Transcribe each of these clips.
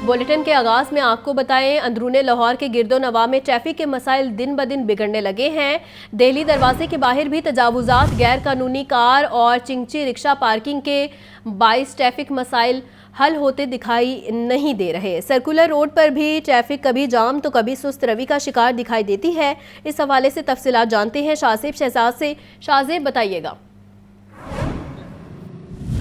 Bulletin के आगाज में आपको बताएं, अंदरून लाहौर के गिरदो नवा में ट्रैफिक के मसाइल दिन ब दिन बिगड़ने लगे हैं। दिल्ली दरवाजे के बाहर भी तजावुजात, गैर कानूनी कार और चिंची रिक्शा पार्किंग के बाइस ट्रैफिक मसाइल हल होते दिखाई नहीं दे रहे। सर्कुलर रोड पर भी ट्रैफिक कभी जाम तो कभी सुस्त रवि का शिकार दिखाई देती है। इस हवाले से तफसीलात जानते हैं शाहजेब शहजाद से। शाहजेब, बताइएगा।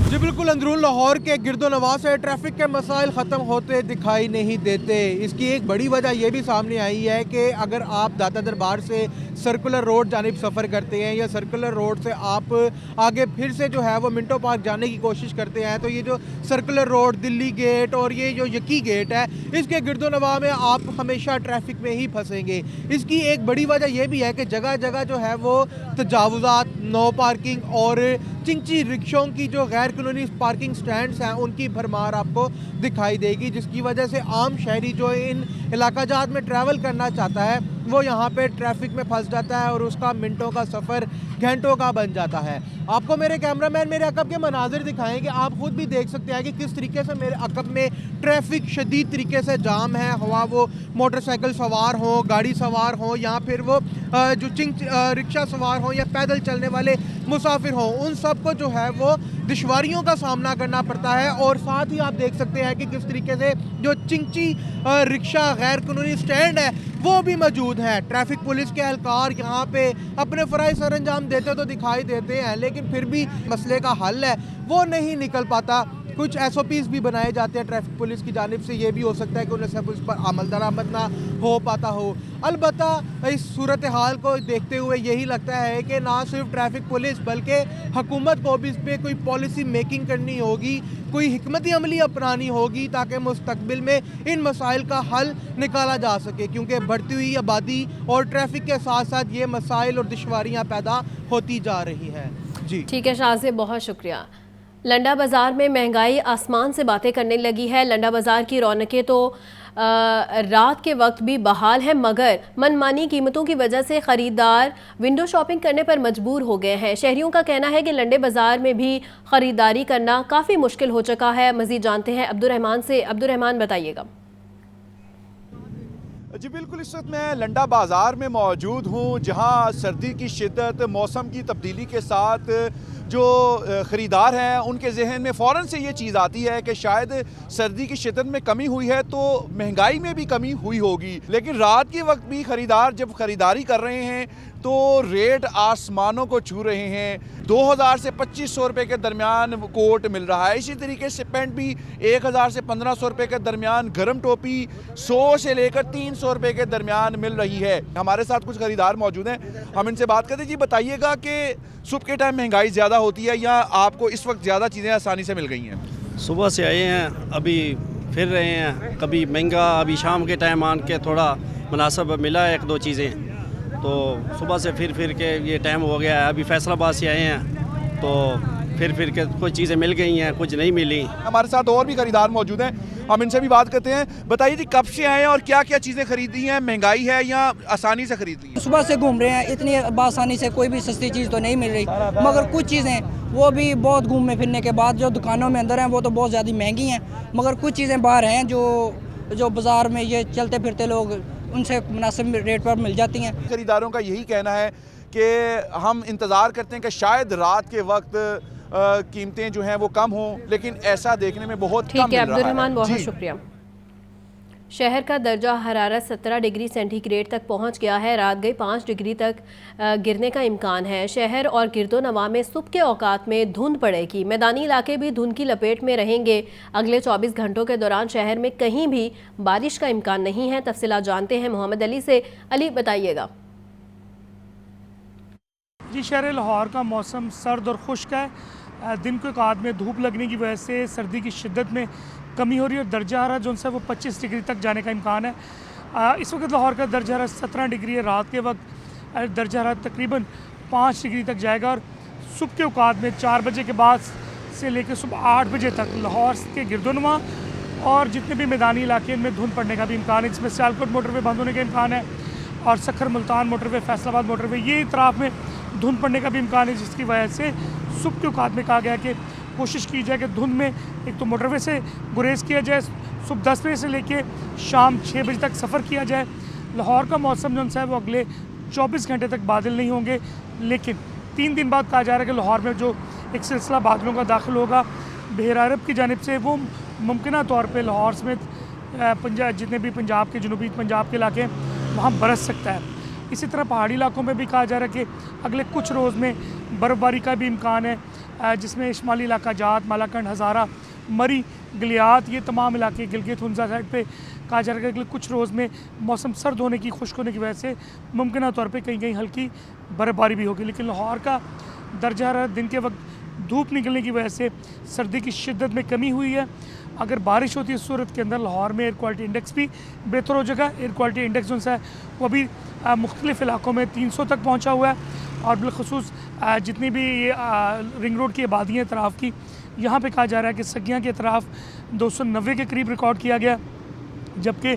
जी बिल्कुल, अंदरून लाहौर के गिरदो नवा से ट्रैफिक के मसाइल ख़त्म होते दिखाई नहीं देते। इसकी एक बड़ी वजह यह भी सामने आई है कि अगर आप दाता दरबार से सर्कुलर रोड जानिब सफ़र करते हैं या सर्कुलर रोड से आप आगे फिर से जो है वो मिंटो पार्क जाने की कोशिश करते हैं, तो ये जो सर्कुलर रोड, दिल्ली गेट और ये जो यकी गेट है, इसके गिरदो नवा में आप हमेशा ट्रैफिक में ही फंसेंगे। इसकी एक बड़ी वजह यह भी है कि जगह जगह जो है वो तजावुजात, नो पार्किंग और चिंची रिक्शों की जो गैर कानूनी पार्किंग स्टैंड्स हैं उनकी भरमार आपको दिखाई देगी, जिसकी वजह से आम शहरी जो इन इलाकाजात में ट्रैवल करना चाहता है वो यहाँ पे ट्रैफिक में फंस जाता है और उसका मिनटों का सफ़र घंटों का बन जाता है। आपको मेरे कैमरामैन मेरे अकब के मनाजिर दिखाएंगे, आप खुद भी देख सकते हैं कि किस तरीके से मेरे अकब में ट्रैफिक शदीद तरीके से जाम है। हुआ वो मोटरसाइकिल सवार हो, गाड़ी सवार हो या फिर वो जो रिक्शा सवार हो या पैदल चलने वाले मुसाफिर हो, उन सब को जो है वो दुश्वारियों का सामना करना पड़ता है। और साथ ही आप देख सकते हैं कि किस तरीके से जो चिंची रिक्शा गैर कानूनी स्टैंड है वो भी मौजूद है। ट्रैफिक पुलिस के एहलकार यहाँ पे अपने फ़राइज़ सर अंजाम देते तो दिखाई देते हैं, लेकिन फिर भी मसले का हल है वो नहीं निकल पाता। कुछ SOPs भी बनाए जाते हैं ट्रैफिक पुलिस की जानिब से, ये भी हो सकता है कि उन्हें सब उस पर अमल दरामद ना हो पाता हो। अलबत्ता इस सूरत हाल को देखते हुए यही लगता है कि ना सिर्फ ट्रैफिक पुलिस बल्कि हुकूमत को भी इस पर कोई पॉलिसी मेकिंग करनी होगी, कोई हिकमती अमली अपनानी होगी ताकि मुस्तकबिल में इन मसाइल का हल निकाला जा सके, क्योंकि बढ़ती हुई आबादी और ट्रैफिक के साथ साथ ये मसाइल और दुश्वारियाँ पैदा होती जा रही हैं। जी ठीक है शाहजेब, बहुत शुक्रिया। लंडा बाज़ार में महंगाई आसमान से बातें करने लगी है। लंडा बाज़ार की रौनकें तो रात के वक्त भी बहाल है, मगर मनमानी कीमतों की वजह से ख़रीदार विंडो शॉपिंग करने पर मजबूर हो गए हैं। शहरियों का कहना है कि लंडे बाज़ार में भी ख़रीदारी करना काफ़ी मुश्किल हो चुका है। मज़ीद जानते हैं अब्दुर्रहमान से। अब्दुर्रहमान, बताइएगा। जी बिल्कुल, इस वक्त मैं लंडा बाज़ार में मौजूद हूँ, जहाँ सर्दी की शिद्दत, मौसम की तब्दीली के साथ जो ख़रीदार हैं उनके जहन में फ़ौरन से ये चीज़ आती है कि शायद सर्दी की शिद्दत में कमी हुई है तो महंगाई में भी कमी हुई होगी। लेकिन रात के वक्त भी ख़रीदार जब ख़रीदारी कर रहे हैं तो रेट आसमानों को छू रहे हैं। 2000 से 2500 रुपये के दरमियान कोट मिल रहा है। इसी तरीके से पेंट भी 1000 से 1500 रुपये के दरमियान, गर्म टोपी 100 से लेकर 300 रुपये के दरमियान मिल रही है। हमारे साथ कुछ ख़रीदार मौजूद हैं, हम इनसे बात करते हैं। जी बताइएगा कि सुबह के टाइम महंगाई ज़्यादा होती है या आपको इस वक्त ज़्यादा चीज़ें आसानी से मिल गई हैं? सुबह से आए हैं, अभी फिर रहे हैं, कभी महंगा, अभी शाम के टाइम आन के थोड़ा मुनासिब मिला है एक दो चीज़ें, तो सुबह से फिर के ये टाइम हो गया है। अभी फैसलाबाद से आए हैं तो फिर के कुछ चीज़ें मिल गई हैं, कुछ नहीं मिली। हमारे साथ और भी खरीदार मौजूद हैं, हम इनसे भी बात करते हैं। बताइए जी, कब से आए हैं और क्या क्या चीज़ें खरीदी हैं? महंगाई है या आसानी से खरीद ली है? सुबह से घूम रहे हैं, इतनी आसानी से कोई भी सस्ती चीज़ तो नहीं मिल रही, मगर कुछ चीज़ें वो भी बहुत घूमने फिरने के बाद जो दुकानों में अंदर हैं वो तो बहुत ज़्यादा महंगी हैं, मगर कुछ चीज़ें बाहर हैं जो बाज़ार में ये चलते फिरते लोग उनसे मुनासिब रेट पर मिल जाती हैं। खरीदारों का यही कहना है कि हम इंतज़ार करते हैं कि शायद रात के वक्त कीमतें जो हैं वो कम हों, लेकिन ऐसा देखने में बहुत कम मिल रहा है। ठीक है अब्दुर्रहमान, बहुत शुक्रिया। शहर का दर्जा हरारत 17 डिग्री सेंटीग्रेड तक पहुंच गया है। रात गई 5 डिग्री तक गिरने का इम्कान है। शहर और गिरदो नवा में सुबह के औकात में धुंध पड़ेगी। मैदानी इलाके भी धुंध की लपेट में रहेंगे। अगले 24 घंटों के दौरान शहर में कहीं भी बारिश का इम्कान नहीं है। तफसीलात जानते हैं मोहम्मद अली से। अली, बताइएगा। जी, शहर लाहौर का मौसम सर्द और खुश्क है। दिन के औकात में धूप लगने की वजह से सर्दी की शिद्दत में कमी हो रही है और दर्जा हरारत जो है वो 25 डिग्री तक जाने का इम्कान है। इस वक्त लाहौर का दर्जा हरारत 17 डिग्री है। रात के वक्त दर्जा हरारत तकरीबन 5 डिग्री तक जाएगा और सुबह के औकात में 4 बजे के बाद से लेकर सुबह 8 बजे तक लाहौर के गिरदोनुमा और जितने भी मैदानी इलाके इनमें धुंध पड़ने का भी इम्कान है, जिसमें सियालकोट मोटरवे बंद होने का इम्कान है और सखर मुल्तान मोटरवे, फैसलाबाद मोटरवे, ये इतराफ़ में धुंध पड़ने का भी इम्कान है, जिसकी वजह से सुबह के औकात में कहा गया कि कोशिश की जाए कि धुंध में एक तो मोटरवे से गुरेज किया जाए, सुबह 10 बजे से लेके शाम 6 बजे तक सफ़र किया जाए। लाहौर का मौसम जो है वो अगले 24 घंटे तक बादल नहीं होंगे, लेकिन 3 दिन बाद कहा जा रहा है कि लाहौर में जो एक सिलसिला बादलों का दाखिल होगा बहर अरब की जानिब से, वो मुमकिन तौर पे लाहौर समेत पंजाब, जितने भी पंजाब के जनूबी पंजाब के इलाके वहाँ बरस सकता है। इसी तरह पहाड़ी इलाकों में भी कहा जा रहा है कि अगले कुछ रोज़ में बर्फ़बारी का भी इम्कान है, जिसमें शुमाली इलाका जात, मालाकंड, हज़ारा, मरी, गलियात, ये तमाम इलाके गिलगित हुंजा साइड पे कहा जा रहा है कि अगले कुछ रोज़ में मौसम सर्द होने की, खुश्क होने की वजह से मुमकिन तौर पे कहीं कहीं हल्की बर्फ़बारी भी होगी। लेकिन लाहौर का दर्जा हरारत दिन के वक्त धूप निकलने की वजह से सर्दी की शिद्दत में कमी हुई है। अगर बारिश होती है इस सूरत के अंदर लाहौर में एयर क्वालिटी इंडेक्स भी बेहतर हो जाएगा। एयर क्वालिटी इंडेक्स जो है वो अभी मुख्तलिफ़ इलाकों में 300 तक पहुँचा हुआ है, और बिलखसूस जितनी भी ये रिंग रोड की आबादी है अतराफ़ की, यहाँ पे कहा जा रहा है कि सगियाँ के अतराफ़ 290 के करीब रिकॉर्ड किया गया, जबकि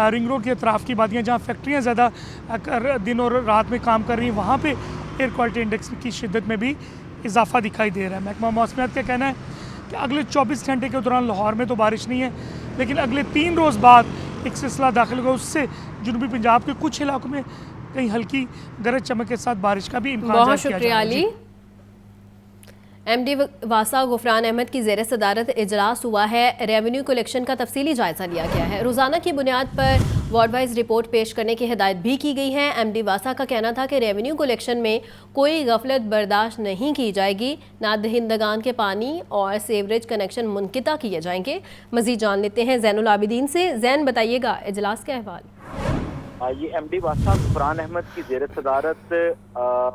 रिंग रोड के अतराफ़ की आबादियाँ जहाँ फैक्ट्रियाँ ज़्यादा दिन और रात में काम कर रही हैं, वहाँ पे एयर क्वालिटी इंडेक्स की शिद्दत में भी इजाफा दिखाई दे रहा है। महकमा मौसमियात का कहना है कि अगले 24 घंटे के दौरान लाहौर में तो बारिश नहीं है, लेकिन अगले 3 रोज़ बाद एक सिलसिला दाखिल होगा, उससे जनूबी पंजाब के कुछ इलाकों में कहीं हल्की गरज चमक के साथ बारिश का भी इम्कान बहुत जाहिर किया जा शुक्रिया रहा है। अली। एमडी वासा गुफरान अहमद की ज़ेर सदारत इजलास हुआ है। रेवेन्यू कलेक्शन का तफसीली जायज़ा लिया गया है। रोज़ाना की बुनियाद पर वार्ड वाइज रिपोर्ट पेश करने की हिदायत भी की गई है। एमडी वासा का कहना था कि रेवेन्यू कलेक्शन में कोई गफलत बर्दाश्त नहीं की जाएगी। नादहिंदगान के पानी और सेवरेज कनेक्शन मुनक़िता किए जाएंगे। मज़ीद जान लेते हैं ज़ैनुल आबिदीन से। ज़ैन, बताइएगा इजलास का अहवाल। ये एमडी वासा गुफरान अहमद की ज़ेर सदारत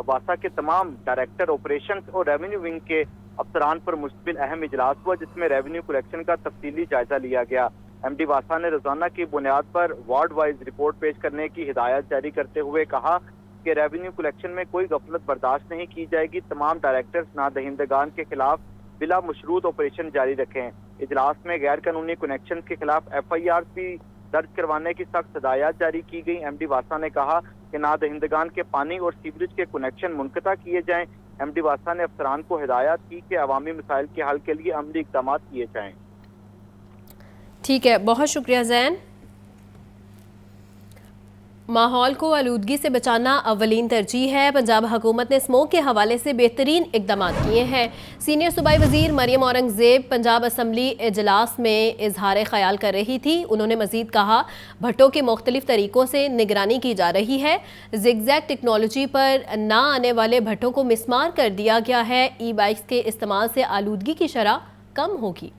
वासा के तमाम डायरेक्टर ऑपरेशंस और रेवेन्यू विंग के अफसरान पर मुश्तमिल अहम इजलास हुआ, जिसमें रेवेन्यू कलेक्शन का तफसीली जायजा लिया गया। एमडी वासा ने रोजाना की बुनियाद पर वार्ड वाइज रिपोर्ट पेश करने की हिदायत जारी करते हुए कहा कि रेवेन्यू कलेक्शन में कोई गफलत बर्दाश्त नहीं की जाएगी। तमाम डायरेक्टर्स नादहिंदगान के खिलाफ बिला मशरूत ऑपरेशन जारी रखें। इजलास में गैर कानूनी कनेक्शन के खिलाफ FIR भी दर्ज करवाने की सख्त हिदायत जारी की गई। एमडी वासा ने कहा कि नादहिंदगान के पानी और सीवरेज के कनेक्शन मुनक़ता किए जाएं। एमडी वासा ने अफसरान को हिदायत की कि अवामी मसाइल के हल के लिए अमली इक़दाम किए जाएं। ठीक है, बहुत शुक्रिया ज़ैन। माहौल को आलूदगी से बचाना अव्वलीन तरजीह है। पंजाब हुकूमत ने स्मोक के हवाले से बेहतरीन इकदाम किए हैं। सीनियर सूबाई वज़ीर मरियम औरंगज़ेब पंजाब असम्बली इजलास में इजहार ख्याल कर रही थी। उन्होंने मज़ीद कहा, भट्टों के मुख्तलिफ तरीक़ों से निगरानी की जा रही है। ज़िगज़ैग टेक्नोलॉजी पर ना आने वाले भट्टों को मिसमार कर दिया गया है। ई-बाइक्स के इस्तेमाल से आलूदगी की शरह कम होगी।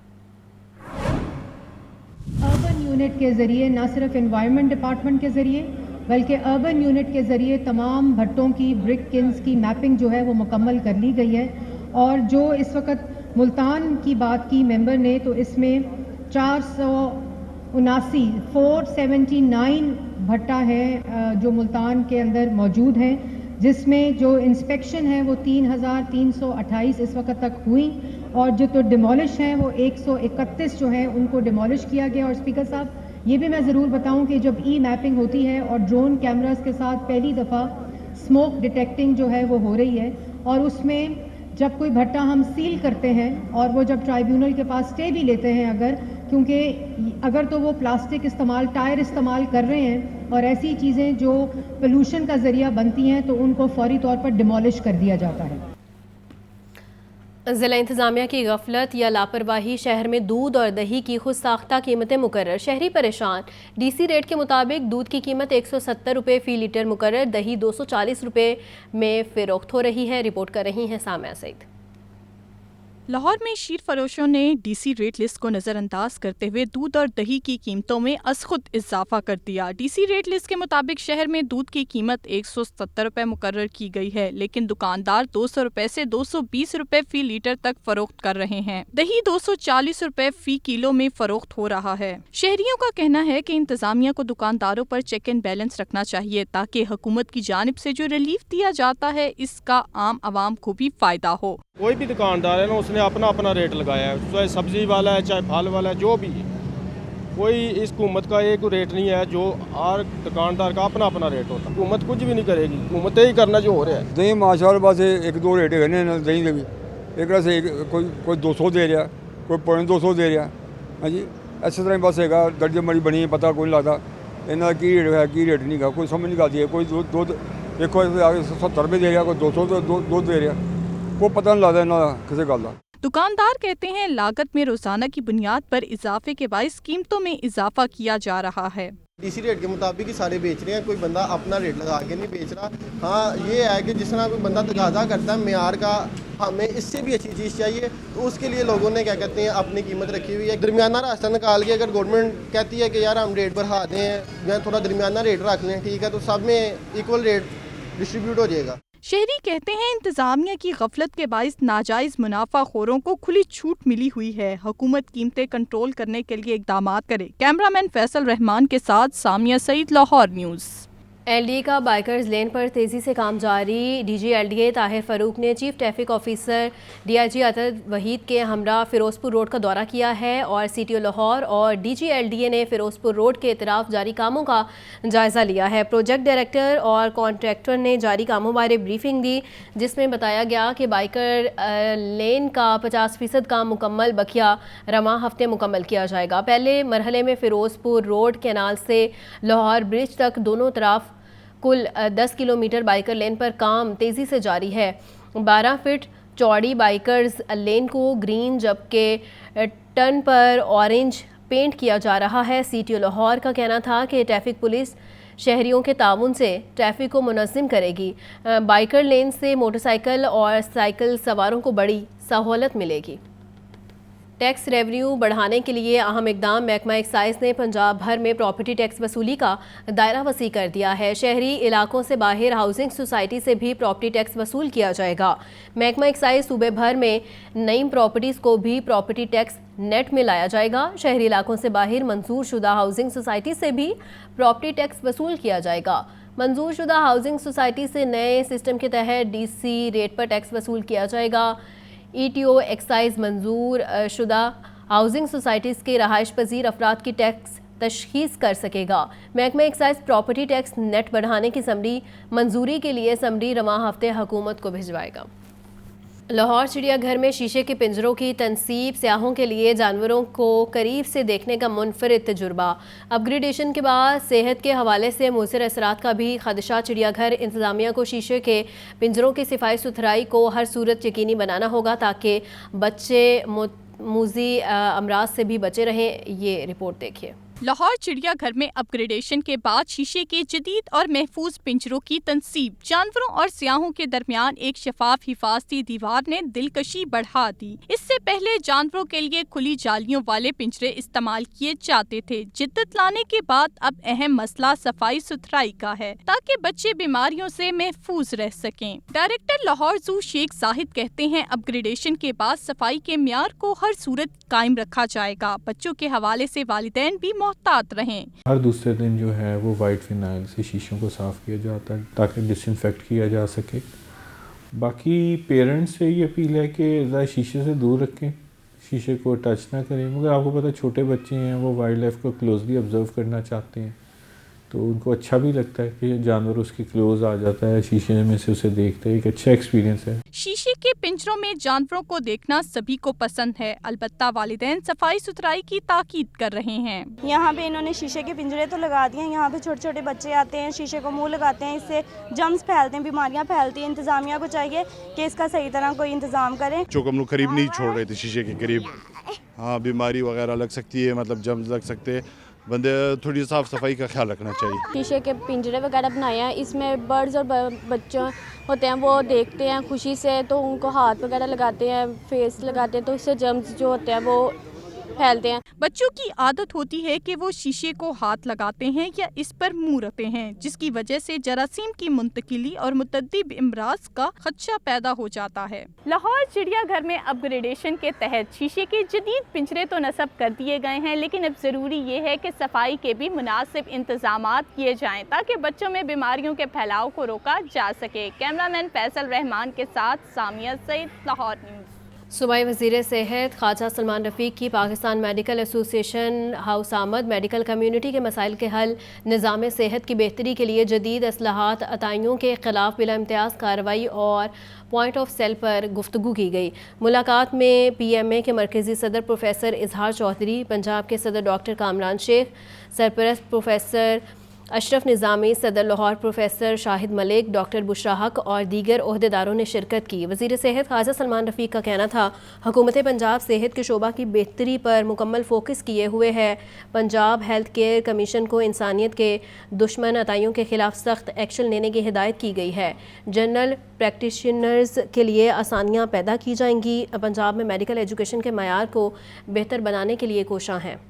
अर्बन यूनिट के ज़रिए, न सिर्फ एनवायरनमेंट डिपार्टमेंट के ज़रिए बल्कि अर्बन यूनिट के ज़रिए तमाम भट्टों की, ब्रिक किल्स की मैपिंग जो है वो मुकम्मल कर ली गई है। और जो इस वक्त मुल्तान की बात की मेंबर ने, तो इसमें 479 भट्टा है जो मुल्तान के अंदर मौजूद हैं, जिसमें जो इंस्पेक्शन है वो 3328 इस वक्त तक हुई, और जो तो डिमोलिश हैं वो 131 जो हैं उनको डिमोलिश किया गया। और स्पीकर साहब, ये भी मैं ज़रूर बताऊं कि जब मैपिंग होती है और ड्रोन कैमरास के साथ पहली दफ़ा स्मोक डिटेक्टिंग जो है वो हो रही है, और उसमें जब कोई भट्टा हम सील करते हैं और वो जब ट्राइब्यूनल के पास स्टे भी लेते हैं, क्योंकि अगर तो वो प्लास्टिक इस्तेमाल, टायर इस्तेमाल कर रहे हैं और ऐसी चीज़ें जो पोल्यूशन का ज़रिया बनती हैं, तो उनको फौरी तौर पर डिमोलिश कर दिया जाता है। ज़िला इंतज़ामिया की गफलत या लापरवाही, शहर में दूध और दही की खुद साख्ता कीमतें मुकर्रर, शहरी परेशान। DC रेट के मुताबिक दूध की कीमत 170 रुपये फ़ी लीटर मुकर्रर, दही 240 रुपये में फ़रोख्त हो रही है। रिपोर्ट कर रही हैं सामिया सईद। लाहौर में शीर फरोशों ने DC रेट लिस्ट को नज़रअंदाज करते हुए दूध और दही की कीमतों में अज़खुद इजाफा कर दिया। DC रेट लिस्ट के मुताबिक शहर में दूध की कीमत 170 रुपये मुकर्रर की गई है, लेकिन दुकानदार 200 रुपये से 220 रुपये फ़ी लीटर तक फरोख्त कर रहे हैं। दही 240 रुपये फ़ी किलो में फरोख्त हो रहा है। शहरियों का कहना है कि इंतजामिया को दुकानदारों पर चेक एंड बैलेंस रखना चाहिए, ताकि हुकूमत की जानिब से जो रिलीफ दिया जाता है इसका आम आवाम को भी फायदा हो। कोई भी दुकानदार है ना, उसने अपना अपना रेट लगाया है, चाहे सब्जी वाला है चाहे फल वाला है, जो भी है। कोई इस हुकूमत का एक रेट नहीं है, जो हर दुकानदार का अपना अपना रेट होता है। हुकूमत कुछ भी नहीं करेगी, हुकूमत ही करना जो हो रहा है। दही माशाल्लाह बस एक दो रेट है दही के भी, एक से कोई 200 दे रहा, कोई 250 दे रहा। हाँ जी, ਇਸੇ ਤਰ੍ਹਾਂ ਹੀ ਬਸ ਹੈਗਾ, ਦਰਜੇ ਮਾਰੀ ਬਣੀ, ਪਤਾ ਕੋਈ ਨਹੀਂ ਲੱਗਦਾ ਇਹਨਾਂ ਦਾ ਕੀ ਰੇਟ ਹੈ ਕੀ ਰੇਟ ਨਹੀਂ ਗਾ, ਕੋਈ ਸਮਝ ਨਹੀਂ ਆਉਂਦੀ ਹੈ। ਕੋਈ ਦੁੱਧ ਦੇਖੋ ਆ ਕੇ 70 ਰੁਪਏ ਦੇ ਰਿਹਾ, ਕੋਈ 200 ਦੁੱਧ ਦੇ ਰਿਹਾ, ਕੋਈ ਪਤਾ ਨਹੀਂ ਲੱਗਦਾ ਇਹਨਾਂ ਦਾ ਕਿਸੇ ਗੱਲ ਦਾ। दुकानदार कहते हैं लागत में रोजाना की बुनियाद पर इजाफे के बायस कीमतों में इजाफा किया जा रहा है। डीसी रेट के मुताबिक ही सारे बेच रहे हैं, कोई बंदा अपना रेट लगा के नहीं बेच रहा। हाँ ये है कि जिस तरह कोई बंदा तकाजा करता है मेयार का, हमें इससे भी अच्छी चीज़ चाहिए, तो उसके लिए लोगों ने क्या कहते हैं अपनी कीमत रखी हुई है। दरमियाना रास्ता निकाल के अगर गवर्नमेंट कहती है कि यार हम रेट बढ़ा दें या थोड़ा दरमियाना रेट रख लें, ठीक है, तो सब में इक्वल रेट डिस्ट्रीब्यूट हो जाएगा। शहरी कहते हैं इंतजामिया की गफलत के बायस नाजायज मुनाफाखोरों को खुली छूट मिली हुई है। हुकूमत कीमतें कंट्रोल करने के लिए इकदामात करे। कैमरामैन फैसल रहमान के साथ सामिया सईद, लाहौर न्यूज़। एलडीए का बाइकर्स लेन पर तेज़ी से काम जारी। डीजी एलडीए ताहिर फ़ारूक ने चीफ ट्रैफिक ऑफिसर डीआईजी अतर वहीद के हमरा फ़िरोज़पुर रोड का दौरा किया है और सीटीओ लाहौर और डीजी एलडीए ने फ़िरोज़पुर रोड के इतराफ़ जारी कामों का जायज़ा लिया है। प्रोजेक्ट डायरेक्टर और कॉन्ट्रैक्टर ने जारी कामों बारे ब्रीफिंग दी, जिसमें बताया गया कि बाइकर लेन का 50% काम मुकम्मल बकिया रमा हफ्ते मुकम्मल किया जाएगा। पहले मरहले में फ़िरोज़पुर रोड कैनाल से लाहौर ब्रिज तक दोनों तरफ कुल 10 किलोमीटर बाइकर लेन पर काम तेज़ी से जारी है। 12 फीट चौड़ी बाइकर्स लेन को ग्रीन जबकि टर्न पर ऑरेंज पेंट किया जा रहा है। सीटीओ लाहौर का कहना था कि ट्रैफिक पुलिस शहरियों के ताउन से ट्रैफिक को मुनज़्ज़म करेगी। बाइकर लेन से मोटरसाइकिल और साइकिल सवारों को बड़ी सहूलत मिलेगी। टैक्स रेवेन्यू बढ़ाने के लिए अहम इकदाम। महकमा एक्साइज ने पंजाब भर में प्रॉपर्टी टैक्स वसूली का दायरा वसी कर दिया है। शहरी इलाकों से बाहर हाउसिंग सोसाइटी से भी प्रॉपर्टी टैक्स वसूल किया जाएगा। महकमा एक्साइज सूबे भर में नई प्रॉपर्टीज़ को भी प्रॉपर्टी टैक्स नेट में लाया जाएगा। शहरी इलाकों से बाहर मंजूर शुदा हाउसिंग सोसाइटी से भी प्रॉपर्टी टैक्स वसूल किया जाएगा। मंजूर शुदा हाउसिंग सोसाइटी से नए सिस्टम के तहत डीसी रेट पर टैक्स वसूल किया जाएगा। ईटीओ एक्साइज मंजूर शुदा हाउसिंग सोसाइटीज़ के रहाइश पजीर अफराद की टैक्स तशखीस कर सकेगा। महकमा एक्साइज प्रॉपर्टी टैक्स नेट बढ़ाने की समरी मंजूरी के लिए समरी रवां हफ्ते हुकूमत को भिजवाएगा। लाहौर चिड़ियाघर में शीशे के पिंजरों की तनसीब सयाहों के लिए जानवरों को करीब से देखने का मुनफरिद तजुर्बा। अपग्रेडेशन के बाद सेहत के हवाले से मुअस्सर असरात का भी खदशा। चिड़ियाघर इंतज़ामिया को शीशे के पिंजरों की सफाई सुथराई को हर सूरत यकीनी बनाना होगा ताकि बच्चे मूजी अमराज से भी बचे रहें। ये रिपोर्ट देखिए। लाहौर चिड़ियाघर में अपग्रेडेशन के बाद शीशे के जदीद और महफूज पिंजरों की तनसीब। जानवरों और सियाहों के दरमियान एक शफाफ हिफाजती दीवार ने दिलकशी बढ़ा दी। इससे पहले जानवरों के लिए खुली जालियों वाले पिंजरे इस्तेमाल किए जाते थे। जिद्दत लाने के बाद अब अहम मसला सफाई सुथराई का है ताकि बच्चे बीमारियों से महफूज रह सकें। डायरेक्टर लाहौर जू शेख जाहिद कहते हैं अपग्रेडेशन के बाद सफाई के म्यार को हर सूरत कायम रखा जाएगा। बच्चों के हवाले से वालिदैन भी मोहतात रहें। हर दूसरे दिन जो है वो वाइट फिनाइल से शीशों को साफ़ किया जाता है ताकि डिसइंफेक्ट किया जा सके। बाकी पेरेंट्स से ये अपील है कि ज़रा शीशे से दूर रखें, शीशे को टच ना करें। मगर आपको पता है छोटे बच्चे हैं, वो वाइल्ड लाइफ को क्लोजली ऑब्जर्व करना चाहते हैं, तो उनको अच्छा भी लगता है कि जानवर उसके क्लोज आ जाता है, शीशे में से उसे देखते हैं। एक अच्छा एक्सपीरियंस है। शीशे के पिंजरों में जानवरों को देखना सभी को पसंद है, अलबत्ता वालिदैन सफाई सुथराई की ताकीद कर रहे हैं। यहाँ पे इन्होंने शीशे के पिंजरे तो लगा दिए हैं, यहाँ पे छोटे छोटे बच्चे आते हैं, शीशे को मुंह लगाते हैं, इससे जर्म्स फैलते हैं, बीमारियाँ फैलती हैं। इंतजामिया को चाहिए कि इसका सही तरह कोई इंतजाम करें। जो हम लोग करीब नहीं छोड़ रहे थे शीशे के करीब, हाँ बीमारी वगैरह लग सकती है, मतलब जर्म्स लग सकते हैं। बंदे थोड़ी साफ सफाई का ख्याल रखना चाहिए। शीशे के पिंजरे वगैरह बनाए हैं, इसमें बर्ड्स और बच्चे होते हैं, वो देखते हैं खुशी से, तो उनको हाथ वगैरह लगाते हैं, फेस लगाते हैं, तो उससे जर्म्स जो होते हैं वो फैलते हैं। बच्चों की आदत होती है कि वो शीशे को हाथ लगाते हैं या इस पर मुंह रखते हैं, जिसकी वजह से जरासीम की मुंतकिली और मुतअद्दिब इमराज का खदशा पैदा हो जाता है। लाहौर चिड़ियाघर में अपग्रेडेशन के तहत शीशे के जदीद पिंजरे तो नस्ब कर दिए गए हैं, लेकिन अब ज़रूरी ये है कि सफाई के भी मुनासिब इंतजामात किए जाएँ ताकि बच्चों में बीमारियों के फैलाव को रोका जा सके। कैमरामैन फैसल रहमान के साथ सामिया सईद, लाहौर न्यूज़। सूबाई वज़ीर सेहत ख्वाजा सलमान रफ़ीक की पाकिस्तान मेडिकल एसोसिएशन हाउस आमद मेडिकल कम्यूनिटी के मसाइल के हल, निज़ाम सेहत की बेहतरी के लिए जदीद असलाहात, अताइयों के ख़िलाफ़ बिला इम्तियाज़ कार्रवाई और पॉइंट ऑफ सेल पर गुफ्तगू की गई। मुलाकात में PMA के मरकज़ी सदर प्रोफेसर इजहार चौधरी, पंजाब के सदर डॉक्टर कामरान शेख, सरपरस्त प्रोफेसर अशरफ निज़ामी, सदर लाहौर प्रोफेसर शाहिद मलिक, डॉक्टर बुशरा हक और दीगर ओहदेदारों ने शिरकत की। वज़ीर सेहत ख्वाजा सलमान रफ़ीक का कहना था, हुकूमत पंजाब सेहत के शोबा की बेहतरी पर मुकम्मल फोकस किए हुए है। पंजाब हेल्थ केयर कमीशन को इंसानियत के दुश्मन अताइयों के खिलाफ सख्त एक्शन लेने की हिदायत की गई है। जनरल प्रैक्टिशनर्स के लिए आसानियाँ पैदा की जाएंगी। पंजाब में मेडिकल एजुकेशन के मयार को बेहतर बनाने के लिए कोशां हैं।